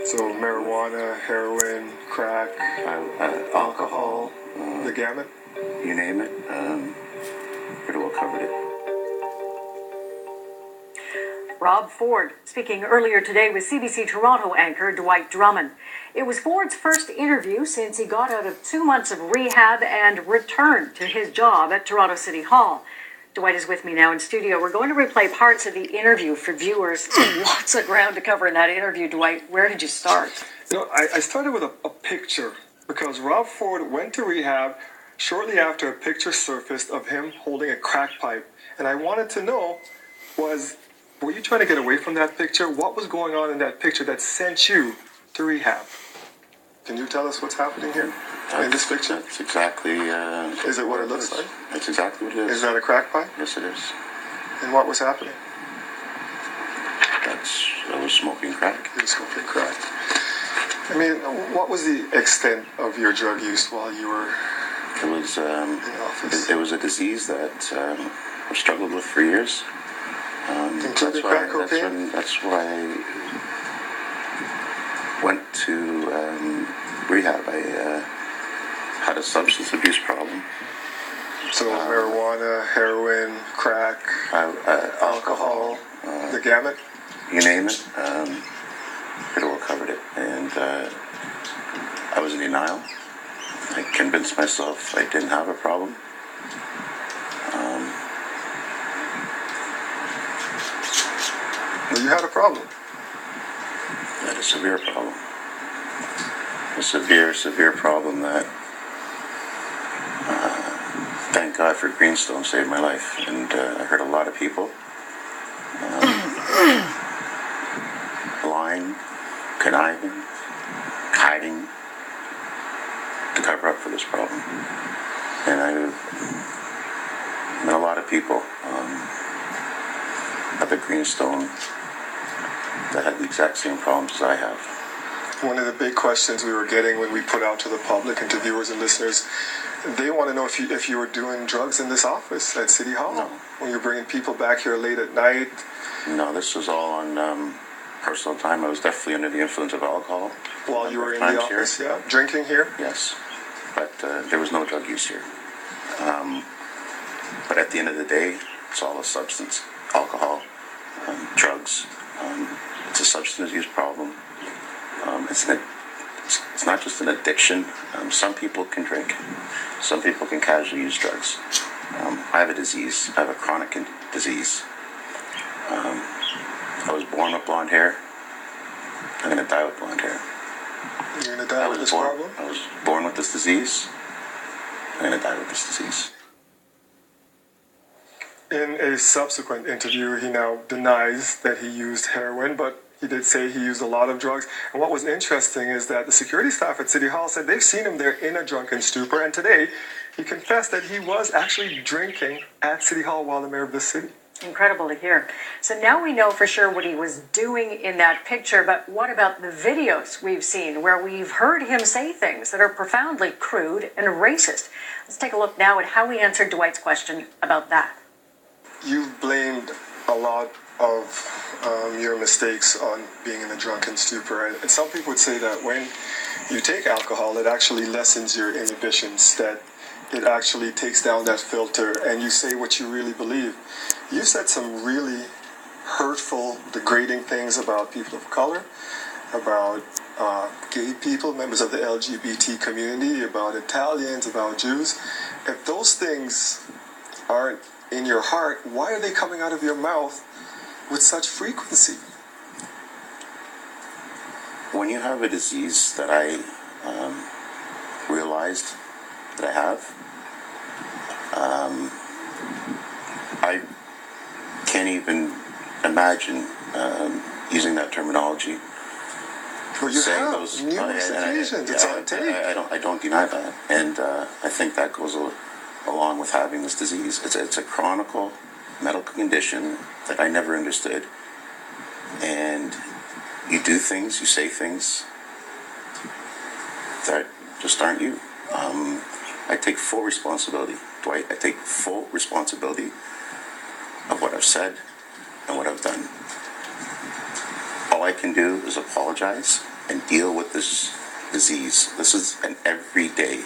So marijuana, heroin, crack, alcohol, the gamut? You name it, pretty well covered it. Rob Ford speaking earlier today with CBC Toronto anchor Dwight Drummond. It was Ford's first interview since he got out of 2 months of rehab and returned to his job at Toronto City Hall. Dwight is with me now in studio. We're going to replay parts of the interview for viewers. Lots of ground to cover in that interview, Dwight. Where did you start? You know, I started with a picture because Rob Ford went to rehab shortly after a picture surfaced of him holding a crack pipe. And I wanted to know, were you trying to get away from that picture? What was going on in that picture that sent you to rehab? Can you tell us what's happening here in this picture? That's exactly... Is it what it looks like? That's exactly what it is. Is that a crack pipe? Yes, it is. And what was happening? I was smoking crack. You were smoking crack. I mean, what was the extent of your drug use while you were in the office? It was a disease that I've struggled with for years. Including crack cocaine? That's why I went to rehab. I had a substance abuse problem. So marijuana, heroin, crack, alcohol, the gamut? You name it, pretty well covered it. And I was in denial. I convinced myself I didn't have a problem. Well, you had a problem. I had a severe problem. A severe problem that, thank God for Greenstone, saved my life. And I heard a lot of people lying, conniving, hiding to cover up for this problem. And I met a lot of people up at Greenstone that had the exact same problems as I have. One of the big questions we were getting when we put out to the public and to viewers and listeners, they want to know if you were doing drugs in this office at City Hall. No. When you're bringing people back here late at night. No, this was all on personal time. I was definitely under the influence of alcohol. While you were in the office, yeah? Drinking here? Yes. But there was no drug use here. But at the end of the day, it's all a substance. Alcohol, drugs. It's a substance use problem. It's not just an addiction. Some people can drink. Some people can casually use drugs. I have a disease. I have a chronic disease. I was born with blonde hair. I'm going to die with blonde hair. You're going to die with this problem? I was born with this disease. I'm going to die with this disease. In a subsequent interview, he now denies that he used heroin, but he did say he used a lot of drugs. And what was interesting is that the security staff at City Hall said they've seen him there in a drunken stupor, and today he confessed that he was actually drinking at City Hall while the mayor of the city. Incredible to hear. So now we know for sure what he was doing in that picture, but what about the videos we've seen where we've heard him say things that are profoundly crude and racist? Let's take a look now at how he answered Dwight's question about that. You've blamed a lot of your mistakes on being in a drunken stupor, and some people would say that when you take alcohol, it actually lessens your inhibitions, that it actually takes down that filter, and you say what you really believe. You said some really hurtful, degrading things about people of color, about gay people, members of the LGBT community, about Italians, about Jews. If those things aren't in your heart, why are they coming out of your mouth with such frequency? When you have a disease that I realized that I have, I can't even imagine using that terminology. Well, you have numerous occasions. It's on tape. I don't deny that, and I think that goes along with having this disease. It's a chronic medical condition that I never understood, and you do things, you say things that just aren't you. I take full responsibility, Dwight. I take full responsibility of what I've said and what I've done. All I can do is apologize and deal with this disease. This is an everyday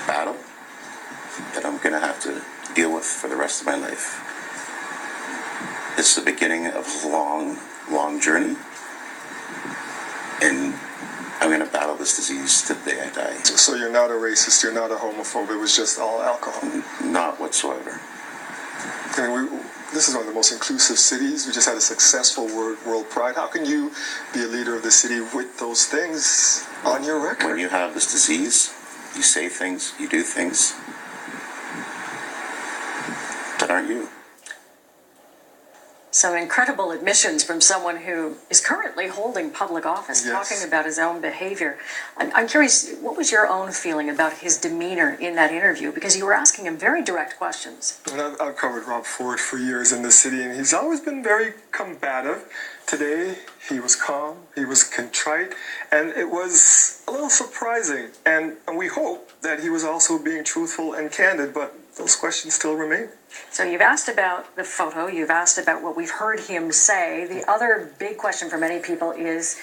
battle that I'm going to have to deal with for the rest of my life. It's the beginning of a long, long journey, and I'm going to battle this disease to the day I die. So you're not a racist, you're not a homophobe, it was just all alcohol? Not whatsoever. I mean, this is one of the most inclusive cities. We just had a successful World Pride. How can you be a leader of the city with those things on your record? When you have this disease, you say things, you do things that aren't you. Some incredible admissions from someone who is currently holding public office, Yes. talking about his own behavior. I'm curious, what was your own feeling about his demeanor in that interview? Because you were asking him very direct questions. And I've covered Rob Ford for years in the city, and he's always been very combative. Today, he was calm, he was contrite, and it was a little surprising. And we hope that he was also being truthful and candid, but those questions still remain. So you've asked about the photo, you've asked about what we've heard him say. The other big question for many people is,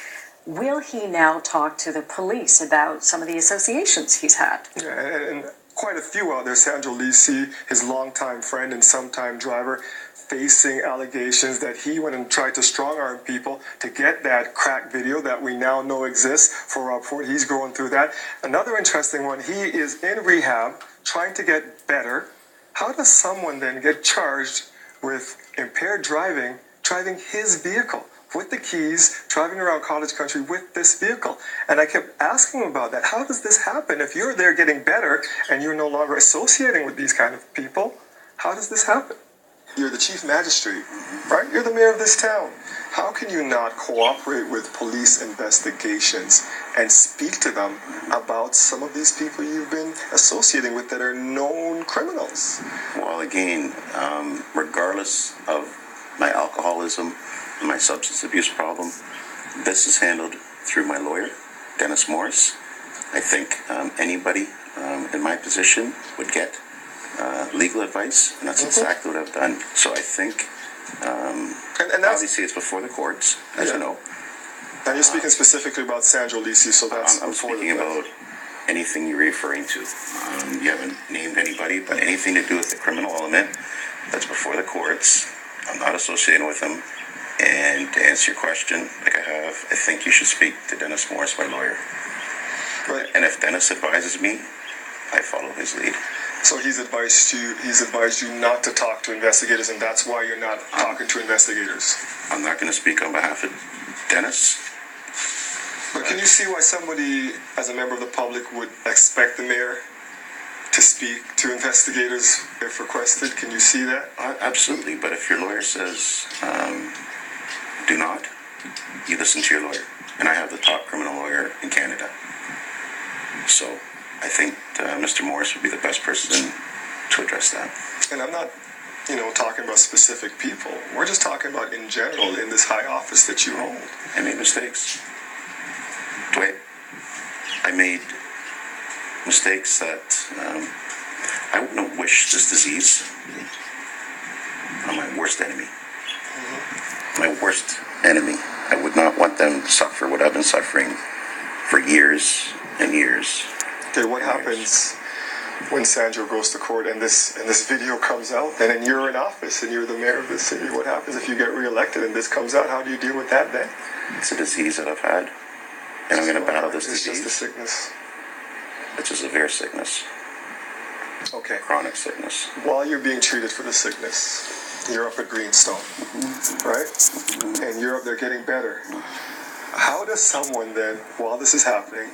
will he now talk to the police about some of the associations he's had? Yeah, and quite a few out there. Sandro Lisi, his longtime friend and sometime driver, facing allegations that he went and tried to strong-arm people to get that crack video that we now know exists for Rob Ford. He's going through that. Another interesting one, he is in rehab, trying to get better. How does someone then get charged with impaired driving his vehicle with the keys, driving around Cottage Country with this vehicle? And I kept asking him about that. How does this happen? If you're there getting better and you're no longer associating with these kind of people, how does this happen? You're the chief magistrate, right? You're the mayor of this town. How can you not cooperate with police investigations and speak to them about some of these people you've been associating with that are known criminals? Well, again, regardless of my alcoholism and my substance abuse problem, this is handled through my lawyer, Dennis Morris. I think anybody in my position would get legal advice, and that's exactly what I've done. So I think, And that's, obviously, it's before the courts, as you know. and you're speaking specifically about Sandro Lisi, so that's I'm before speaking the about anything you're referring to. You haven't named anybody, but anything to do with the criminal element, that's before the courts. I'm not associated with them. And to answer your question, like I have, I think you should speak to Dennis Morris, my lawyer. Right. And if Dennis advises me, I follow his lead. So he's advised you not to talk to investigators, and that's why you're not talking to investigators. I'm not going to speak on behalf of Dennis. But can you see why somebody, as a member of the public, would expect the mayor to speak to investigators if requested? Can you see that? Absolutely, but if your lawyer says do not, you listen to your lawyer. And I have the top criminal lawyer in Canada. So I think Mr. Morris would be the best person to address that. And I'm not, talking about specific people. We're just talking about in general in this high office that you hold. I made mistakes. Dwight, I made mistakes that I wouldn't wish this disease on my worst enemy. My worst enemy. I would not want them to suffer what I've been suffering for years and years. Okay, what happens when Sandro goes to court and this video comes out, and then you're in office and you're the mayor of the city? What happens if you get reelected and this comes out? How do you deal with that then? It's a disease that I've had, and I'm going to battle this It's disease. just a sickness. It's a severe sickness, Okay. chronic sickness. While you're being treated for the sickness, you're up at Greenstone, right? And you're up there getting better. How does someone then, while this is happening,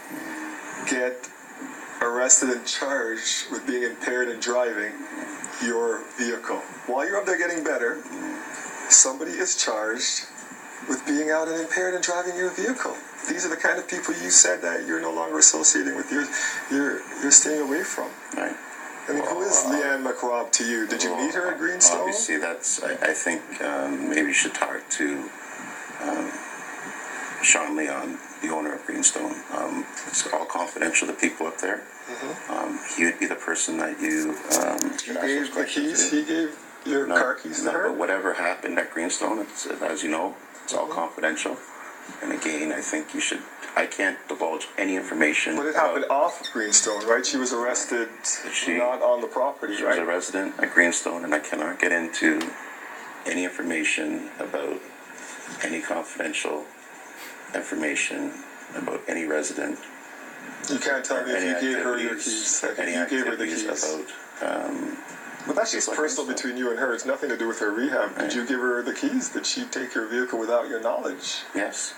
get arrested and charged with being impaired and driving your vehicle? While you're up there getting better, somebody is charged with being out and impaired and driving your vehicle. These are the kind of people you said that you're no longer associating with, you're staying away from. Right. I mean, who is Leanne McRobb to you? Did you meet her at Greenstone? Obviously, I think maybe you should talk to Sean Leon, the owner of Greenstone. It's all confidential to people up there. He would be the person that you He gave the keys? He gave your car keys to her? But whatever happened at Greenstone, as you know, it's all confidential. And again, I think I can't divulge any information. But it happened off of Greenstone, right? She was arrested not on the property, She right? was a resident at Greenstone, and I cannot get into any information about any confidential information about any resident. You can't tell me if you gave her your activities- keys. Any You gave her the activities keys. about, But that's just Like personal this, between you and her. It's nothing to do with her rehab. Did you give her the keys? Did she take your vehicle without your knowledge? yes.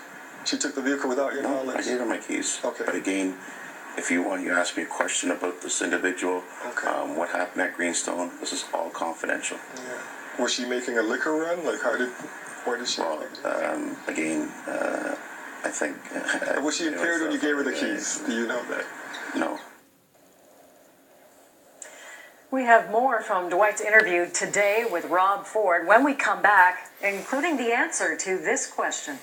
She took the vehicle without your No, I knowledge? gave her my keys. Okay. But again, if you ask me a question about this individual, Okay. what happened at Greenstone, this is all confidential. Yeah. Was she making a liquor run? Like, where did she? Well, again, I think. Was she impaired when you gave her the keys? Do you know that? No. We have more from Dwight's interview today with Rob Ford when we come back, including the answer to this question.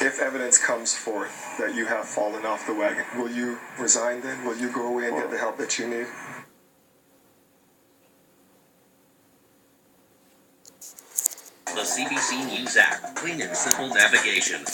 If evidence comes forth that you have fallen off the wagon, will you resign then? Will you go away and get the help that you need? The CBC News app, clean and simple navigation.